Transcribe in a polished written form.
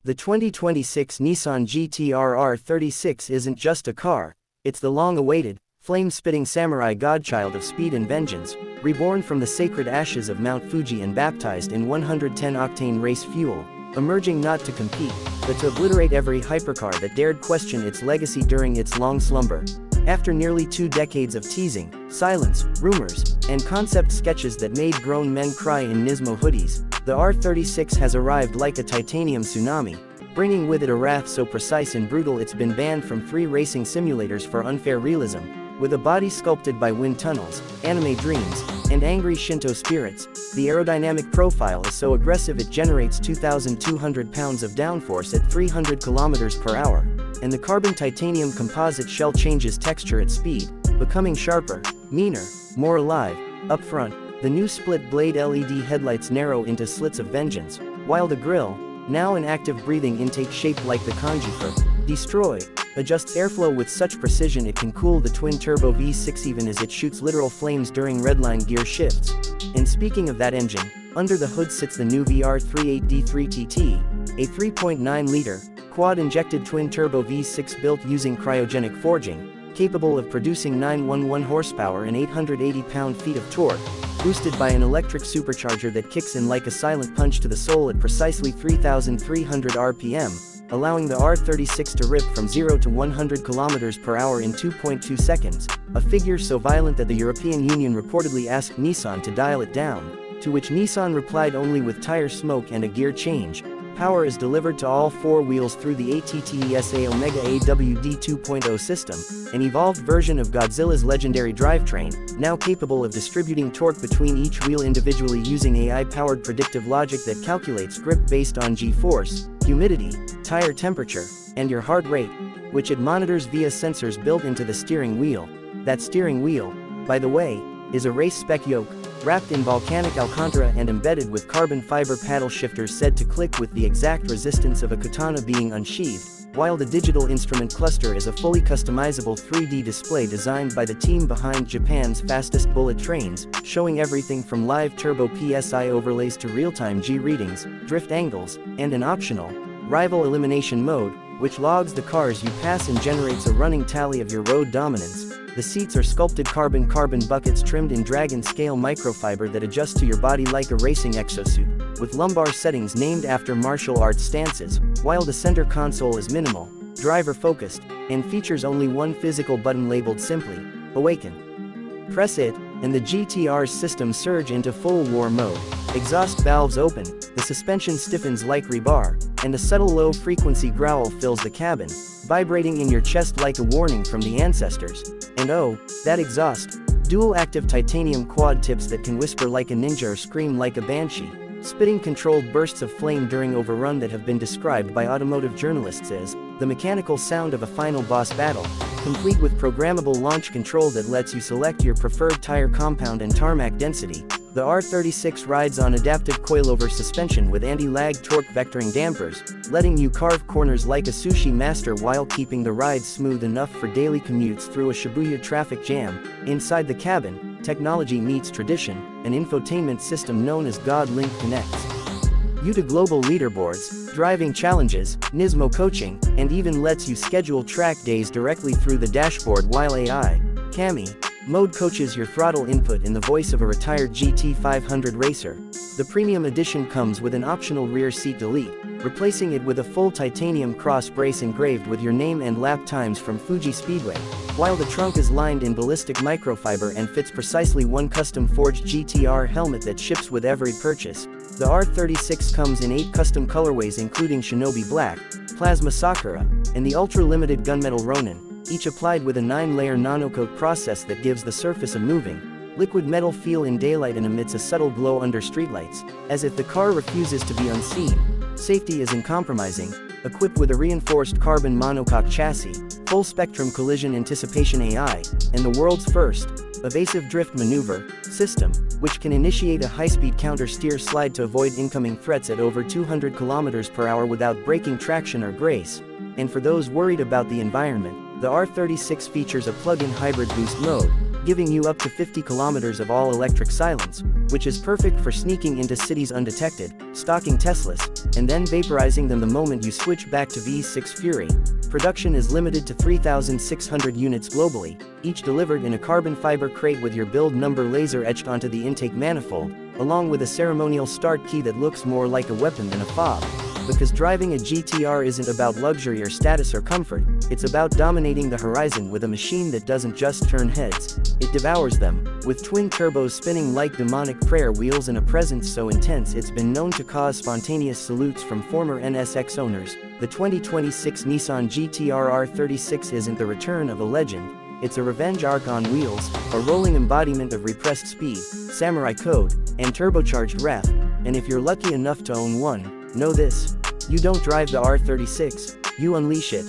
The 2026 Nissan GTR R36 isn't just a car, it's the long-awaited, flame-spitting samurai godchild of speed and vengeance, reborn from the sacred ashes of Mount Fuji and baptized in 110-octane race fuel, emerging not to compete, but to obliterate every hypercar that dared question its legacy during its long slumber. After nearly 2 decades of teasing, silence, rumors, and concept sketches that made grown men cry in Nismo hoodies, the R36 has arrived like a titanium tsunami, bringing with it a wrath so precise and brutal it's been banned from 3 racing simulators for unfair realism. With a body sculpted by wind tunnels, anime dreams, and angry Shinto spirits, the aerodynamic profile is so aggressive it generates 2,200 pounds of downforce at 300 km per hour, and the carbon titanium composite shell changes texture at speed, becoming sharper, meaner, more alive. Up front, the new split-blade LED headlights narrow into slits of vengeance, while the grille, now an active breathing intake shaped like the kanji for destroy, adjusts airflow with such precision it can cool the twin-turbo V6 even as it shoots literal flames during redline gear shifts. And speaking of that engine, under the hood sits the new VR38D3TT, a 3.9-liter, quad-injected twin-turbo V6 built using cryogenic forging, capable of producing 911 horsepower and 880 pound-feet of torque, boosted by an electric supercharger that kicks in like a silent punch to the soul at precisely 3,300 RPM, allowing the R36 to rip from 0 to 100 km per hour in 2.2 seconds, a figure so violent that the European Union reportedly asked Nissan to dial it down, to which Nissan replied only with tire smoke and a gear change. Power is delivered to all 4 wheels through the ATTESA Omega AWD 2.0 system, an evolved version of Godzilla's legendary drivetrain, now capable of distributing torque between each wheel individually using AI-powered predictive logic that calculates grip based on G-force, humidity, tire temperature, and your heart rate, which it monitors via sensors built into the steering wheel. That steering wheel, by the way, is a race-spec yoke, wrapped in volcanic alcantara and embedded with carbon fiber paddle shifters said to click with the exact resistance of a katana being unsheathed, while the digital instrument cluster is a fully customizable 3D display designed by the team behind Japan's fastest bullet trains, showing everything from live turbo PSI overlays to real-time G readings, drift angles, and an optional rival elimination mode, which logs the cars you pass and generates a running tally of your road dominance. The seats are sculpted carbon buckets trimmed in dragon-scale microfiber that adjust to your body like a racing exosuit, with lumbar settings named after martial arts stances, while the center console is minimal, driver-focused, and features only one physical button labeled simply, Awaken. Press it, and the GTR's system surge into full war mode. Exhaust valves open, the suspension stiffens like rebar, and a subtle low-frequency growl fills the cabin, vibrating in your chest like a warning from the ancestors. And oh, that exhaust! Dual-active titanium quad tips that can whisper like a ninja or scream like a banshee, spitting controlled bursts of flame during overrun that have been described by automotive journalists as the mechanical sound of a final boss battle, complete with programmable launch control that lets you select your preferred tire compound and tarmac density. The R36 rides on adaptive coilover suspension with anti-lag torque vectoring dampers, letting you carve corners like a sushi master while keeping the ride smooth enough for daily commutes through a Shibuya traffic jam. Inside the cabin, technology meets tradition, an infotainment system known as God-Link connects you to global leaderboards, driving challenges, Nismo coaching, and even lets you schedule track days directly through the dashboard while AI Cami mode coaches your throttle input in the voice of a retired GT500 racer. The premium edition comes with an optional rear seat delete, replacing it with a full titanium cross brace engraved with your name and lap times from Fuji Speedway, while the trunk is lined in ballistic microfiber and fits precisely one custom-forged GTR helmet that ships with every purchase. The R36 comes in 8 custom colorways including Shinobi Black, Plasma Sakura, and the ultra-limited Gunmetal Ronin, each applied with a 9-layer nanocoat process that gives the surface a moving, liquid metal feel in daylight and emits a subtle glow under streetlights, as if the car refuses to be unseen. Safety is uncompromising, equipped with a reinforced carbon monocoque chassis, full-spectrum collision anticipation AI, and the world's first evasive drift maneuver system, which can initiate a high-speed counter-steer slide to avoid incoming threats at over 200 km per hour without breaking traction or grace. And for those worried about the environment, the R36 features a plug-in hybrid boost mode, giving you up to 50 kilometers of all-electric silence, which is perfect for sneaking into cities undetected, stalking Teslas, and then vaporizing them the moment you switch back to V6 Fury. Production is limited to 3,600 units globally, each delivered in a carbon fiber crate with your build number laser etched onto the intake manifold, along with a ceremonial start key that looks more like a weapon than a fob. Because driving a GTR isn't about luxury or status or comfort, it's about dominating the horizon with a machine that doesn't just turn heads, it devours them. With twin turbos spinning like demonic prayer wheels and a presence so intense it's been known to cause spontaneous salutes from former NSX owners, the 2026 Nissan GTR R36 isn't the return of a legend, it's a revenge arc on wheels, a rolling embodiment of repressed speed, samurai code, and turbocharged wrath. And if you're lucky enough to own one, know this: you don't drive the R36, you unleash it.